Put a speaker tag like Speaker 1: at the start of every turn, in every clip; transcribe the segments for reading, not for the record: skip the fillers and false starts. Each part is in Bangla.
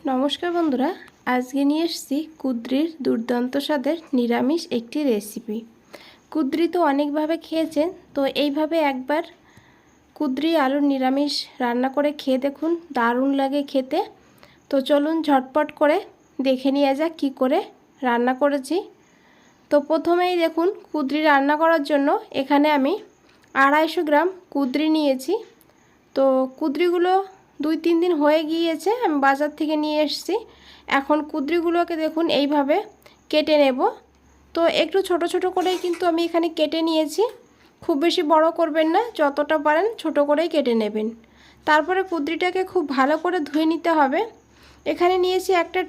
Speaker 1: নমস্কার বন্ধুরা, আজকে নিয়ে এসেছি কুদ্রির দুর্দান্ত স্বাদের নিরামিষ একটি রেসিপি। কুদ্রি তো অনেকভাবে খেয়েছেন, তো এইভাবে একবার কুদ্রি আলুর নিরামিষ রান্না করে খেয়ে দেখুন, দারুণ লাগে খেতে। তো চলুন ঝটপট করে দেখে নিয়ে যাক কী করে রান্না করেছি। তো প্রথমেই দেখুন, কুদ্রি রান্না করার জন্য এখানে আমি 250 গ্রাম কুদ্রি নিয়েছি। তো কুদ্রিগুলো 2-3 দিন হয়ে গিয়েছে, আমি বাজার থেকে নিয়ে এসেছি। এখন কুদ্রিগুলোকে দেখুন এইভাবে কেটে নেব। তো একটু ছোট ছোট করেই কিন্তু আমি এখানে কেটে নিয়েছি, খুব বেশি বড় করবেন না, যতটা পারেন ছোট করেই কেটে নেবেন। তারপরে কুদ্রিটাকে খুব ভালো করে ধুয়ে নিতে হবে। এখানে নিয়েছি একটা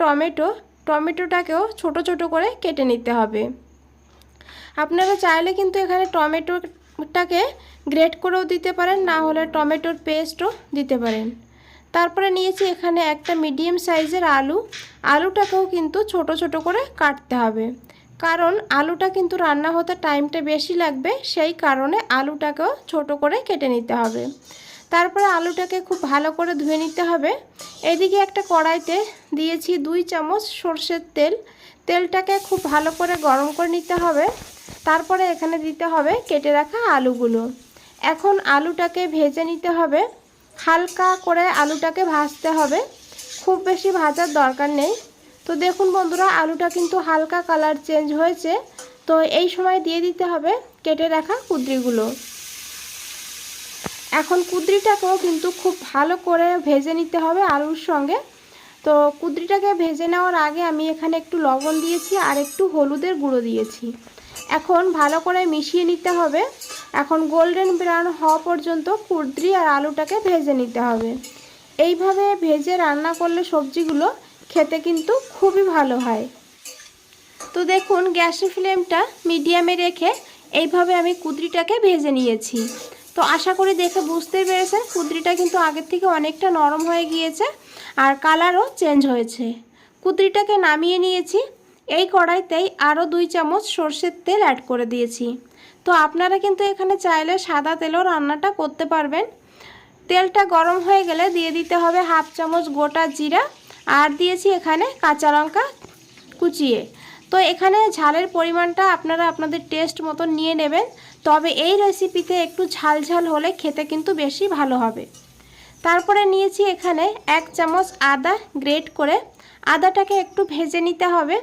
Speaker 1: টমেটোটাকেও ছোট ছোট করে কেটে নিতে হবে। আপনারা চাইলে কিন্তু এখানে টমেটোটাকে গ্রেট করেও দিতে পারেন, না হলে টমেটোর পেস্টও দিতে পারেন। তারপরে নিয়েছি এখানে একটা মিডিয়াম সাইজের আলুটাকেও কিন্তু ছোট ছোট করে কাটতে হবে, কারণ আলুটা কিন্তু রান্না হতে টাইমটা বেশি লাগবে, সেই কারণে আলুটাকেও ছোট করে কেটে নিতে হবে। তারপরে আলুটাকে খুব ভালো করে ধুয়ে নিতে হবে। এদিকে একটা কড়াইতে দিয়েছি 2 চামচ সরষের তেল। তেলটাকে খুব ভালো করে গরম করে নিতে হবে। তারপরে এখানে দিতে হবে কেটে রাখা আলুগুলো। এখন আলুটাকে ভেজে নিতে হবে, হালকা করে আলুটাকে ভাজতে হবে, খুব বেশি ভাজার দরকার নেই। তো দেখুন বন্ধুরা, আলুটা কিন্তু হালকা কালার চেঞ্জ হয়েছে। তো এই সময় দিয়ে দিতে হবে কেটে রাখা কুদ্রিগুলো। এখন কুদ্রিটাকেও কিন্তু খুব ভালো করে ভেজে নিতে হবে আলুর সঙ্গে। তো কুদ্রিটাকে ভেজে নেওয়ার আগে আমি এখানে একটু লবণ দিয়েছি আর একটু হলুদের গুঁড়ো দিয়েছি। এখন ভালো করে মিশিয়ে নিতে হবে। এখন গোল্ডেন ব্রাউন হওয়া পর্যন্ত কুদ্রি আর আলুটাকে ভেজে নিতে হবে। এইভাবে ভেজে রান্না করলে সবজিগুলো খেতে কিন্তু খুবই ভালো হয়। তো দেখুন, গ্যাসের ফ্লেমটা মিডিয়ামে রেখে এইভাবে আমি কুদ্রিটাকে ভেজে নিয়েছি। তো আশা করি দেখে বুঝতেই পেরেছেন, কুদ্রিটা কিন্তু আগের থেকে অনেকটা নরম হয়ে গিয়েছে আর কালারও চেঞ্জ হয়েছে। কুদ্রিটাকে নামিয়ে নিয়েছি। এই কড়াইতেই আরও 2 চামচ সরষের তেল অ্যাড করে দিয়েছি। তো আপনারা কিন্তু এখানে চাইলে সাদা তেলও রান্নাটা করতে পারবেন। তেলটা গরম হয়ে গেলে দিয়ে দিতে হবে 1/2 চামচ গোটা জিরা, আর দিয়েছি এখানে কাঁচা লঙ্কা কুচিয়ে। তো এখানে ঝালের পরিমাণটা আপনারা আপনাদের টেস্ট মতো নিয়ে নেবেন, তবে এই রেসিপিতে একটু ঝাল ঝাল হলে খেতে কিন্তু বেশি ভালো হবে। তারপরে নিয়েছি এখানে 1 চামচ আদা গ্রেট করে। আদাটাকে একটু ভেজে নিতে হবে,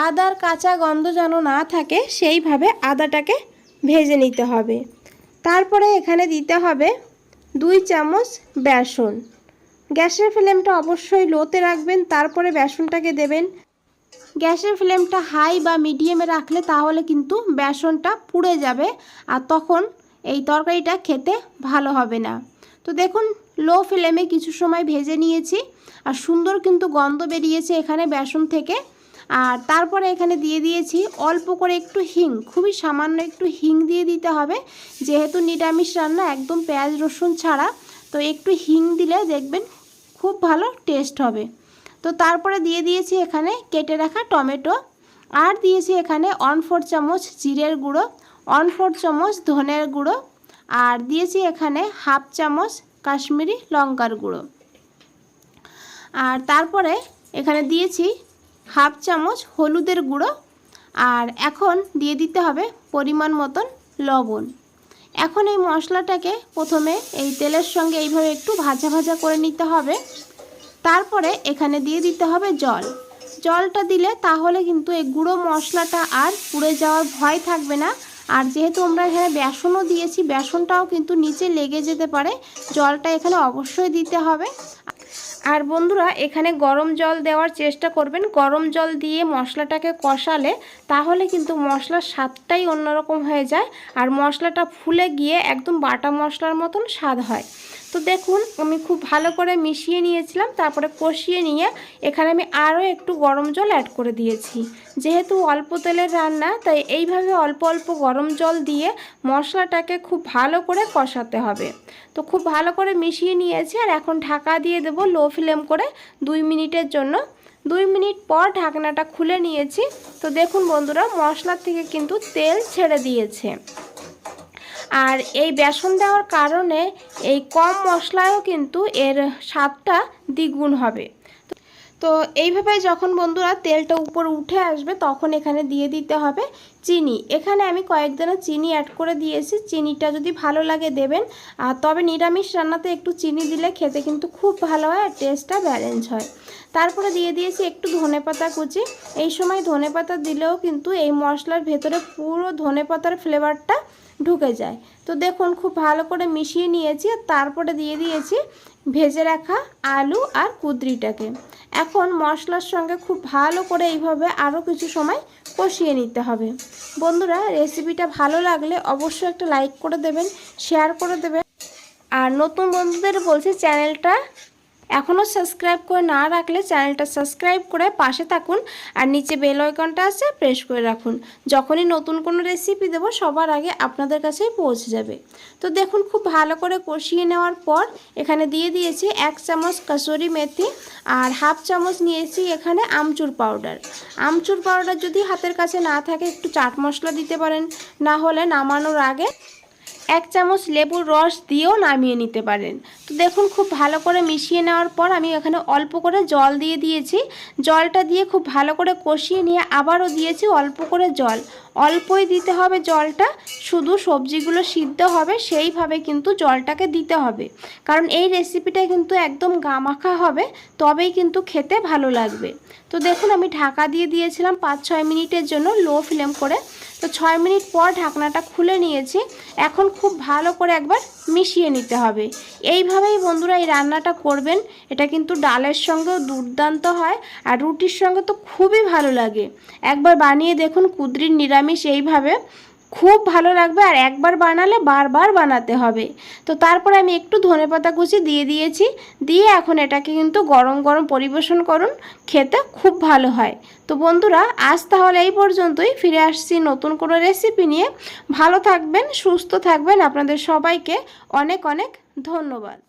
Speaker 1: আদার কাঁচা গন্ধ যেন না থাকে সেইভাবে আদাটাকে ভেজে নিতে হবে। তারপরে এখানে দিতে হবে 2 চামচ বেসন। গ্যাসের ফ্লেমটা অবশ্যই লোতে রাখবেন, তারপরে বেসনটাকে দেবেন। গ্যাসের ফ্লেমটা হাই বা মিডিয়ামে রাখলে তাহলে কিন্তু বেসনটা পুড়ে যাবে, আর তখন এই তরকারিটা খেতে ভালো হবে না। তো দেখুন, লো ফ্লেমে কিছু সময় ভেজে নিয়েছি আর সুন্দর কিন্তু গন্ধ বেরিয়েছে এখানে বেসন থেকে। আর তারপরে এখানে দিয়ে দিয়েছি অল্প করে একটু হিং, খুবই সামান্য একটু হিং দিয়ে দিতে হবে, যেহেতু নিরামিষ রান্না একদম পেঁয়াজ রসুন ছাড়া। তো একটু হিং দিলে দেখবেন খুব ভালো টেস্ট হবে। তো তারপরে দিয়ে দিয়েছি এখানে কেটে রাখা টমেটো, আর দিয়েছি এখানে 1/4 চামচ জিরের গুঁড়ো, 1/4 চামচ ধনের গুঁড়ো, আর দিয়েছি এখানে 1/2 চামচ কাশ্মীরি লঙ্কার গুঁড়ো। আর তারপরে এখানে দিয়েছি 1/2 চামচ হলুদের গুঁড়ো। আর এখন দিয়ে দিতে হবে পরিমাণ মতন লবণ। এখন এই মশলাটাকে প্রথমে এই তেলের সঙ্গে এইভাবে একটু ভাজা ভাজা করে নিতে হবে। তারপরে এখানে দিয়ে দিতে হবে জলটা দিলে তাহলে কিন্তু এই গুঁড়ো মশলাটা আর পুড়ে যাওয়ার ভয় থাকবে না। আর যেহেতু আমরা এখানে বেসনও দিয়েছি, বেসনটাও কিন্তু নিচে লেগে যেতে পারে, জলটা এখানে অবশ্যই দিতে হবে। আর বন্ধুরা, এখানে গরম জল দেওয়ার চেষ্টা করবেন। গরম জল দিয়ে মশলাটাকে কষালে তাহলে কিন্তু মশলার স্বাদটাই অন্যরকম হয়ে যায়, আর মশলাটা ফুলে গিয়ে একদম বাটা মশলার মতন স্বাদ হয়। তো দেখুন, আমি খুব ভালো করে মিশিয়ে নিয়েছিলাম, তারপরে কষিয়ে নিয়ে এখানে আমি আরও একটু গরম জল অ্যাড করে দিয়েছি। যেহেতু অল্প তেলের রান্না, তাই এইভাবে অল্প অল্প গরম জল দিয়ে মশলাটাকে খুব ভালো করে কষাতে হবে। তো খুব ভালো করে মিশিয়ে নিয়েছি, আর এখন ঢাকা দিয়ে দেবো লো ফ্লেম করে 2 মিনিটের জন্য। 2 মিনিট পর ঢাকনাটা খুলে নিয়েছি। তো দেখুন বন্ধুরা, মশলার থেকে কিন্তু তেল ছেড়ে দিয়েছে। আর এই বেসন দেওয়ার কারণে এই কম মশলায়ও কিন্তু এর স্বাদটা দ্বিগুণ হবে। তো এইভাবে যখন বন্ধুরা তেলটা উপর উঠে আসবে তখন এখানে দিয়ে দিতে হবে চিনি। এখানে আমি কয়েক দানা চিনি অ্যাড করে দিয়েছি। চিনিটা যদি ভালো লাগে দেবেন, আর তবে নিরামিষ রান্নাতে একটু চিনি দিলে খেতে কিন্তু খুব ভালো হয় আর টেস্টটা ব্যালেন্স হয়। তারপরে দিয়ে দিয়েছি একটু ধনেপাতা কুচি। এই সময় ধনেপাতা দিলেও কিন্তু এই মশলার ভেতরে পুরো ধনেপাতার ফ্লেভারটা ঢুকে যায়। তো দেখুন খুব ভালো করে মিশিয়ে নিয়েছি আর তারপরে দিয়ে দিয়েছি ভেজে রাখা আলু আর কুঁদরিটাকে। এখন মশলার সঙ্গে খুব ভালো করে এইভাবে আরও কিছু সময় কষিয়ে নিতে হবে। বন্ধুরা, রেসিপিটা ভালো লাগলে অবশ্যই একটা লাইক করে দেবেন, শেয়ার করে দেবেন। আর নতুন বন্ধুদের বলছি, চ্যানেলটা এখনও সাবস্ক্রাইব করে না রাখলে চ্যানেলটা সাবস্ক্রাইব করে পাশে থাকুন আর নিচে বেল আইকনটা আছে প্রেস করে রাখুন। যখনই নতুন কোনো রেসিপি দেবো সবার আগে আপনাদের কাছেই পৌঁছে যাবে। তো দেখুন খুব ভালো করে কষিয়ে নেওয়ার পর এখানে দিয়ে দিয়েছি 1 চামচ কাসুরি মেথি আর হাফ চামচ নিয়েছি এখানে আমচুর পাউডার। আমচুর পাউডার যদি হাতের কাছে না থাকে একটু চাট মশলা দিতে পারেন, না হলে নামানোর আগে 1 চামচ লেবুর রস দিয়েও নামিয়ে নিতে পারেন। তো দেখুন খুব ভালো করে মিশিয়ে নেওয়ার পর আমি এখানে অল্প করে জল দিয়ে দিয়েছি। জলটা দিয়ে খুব ভালো করে কষিয়ে নিয়ে আবারও দিয়েছি অল্প করে জল। অল্পই দিতে হবে জলটা, শুধু সবজিগুলো সিদ্ধ হবে সেইভাবে কিন্তু জলটাকে দিতে হবে, কারণ এই রেসিপিটা কিন্তু একদম গামাখা হবে, তবেই কিন্তু খেতে ভালো লাগবে। তো দেখুন আমি ঢাকা দিয়ে দিয়েছিলাম 5-6 মিনিটের জন্য লো ফ্লেম করে। তো 6 মিনিট পর ঢাকনাটা খুলে নিয়েছি। এখন খুব ভালো করে একবার মিশিয়ে নিতে হবে। এইভাবেই বন্ধুরা এই রান্নাটা করবেন। এটা কিন্তু ডালের সঙ্গেও দুর্দান্ত হয় আর রুটির সঙ্গে তো খুবই ভালো লাগে। একবার বানিয়ে দেখুন কুঁদরির নিরামিষ এইভাবে, খুব ভালো লাগবে আর একবার বানালে বারবার বানাতে হবে। তো তারপরে আমি একটু ধনেপাতা কুচি দিয়ে দিয়েছি, দিয়ে এখন এটাকে কিন্তু গরম গরম পরিবেশন করুন, খেতে খুব ভালো হয়। তো বন্ধুরা, আজ তাহলে এই পর্যন্তই। ফিরে আসছি নতুন কোনো রেসিপি নিয়ে। ভালো থাকবেন, সুস্থ থাকবেন। আপনাদের সবাইকে অনেক অনেক ধন্যবাদ।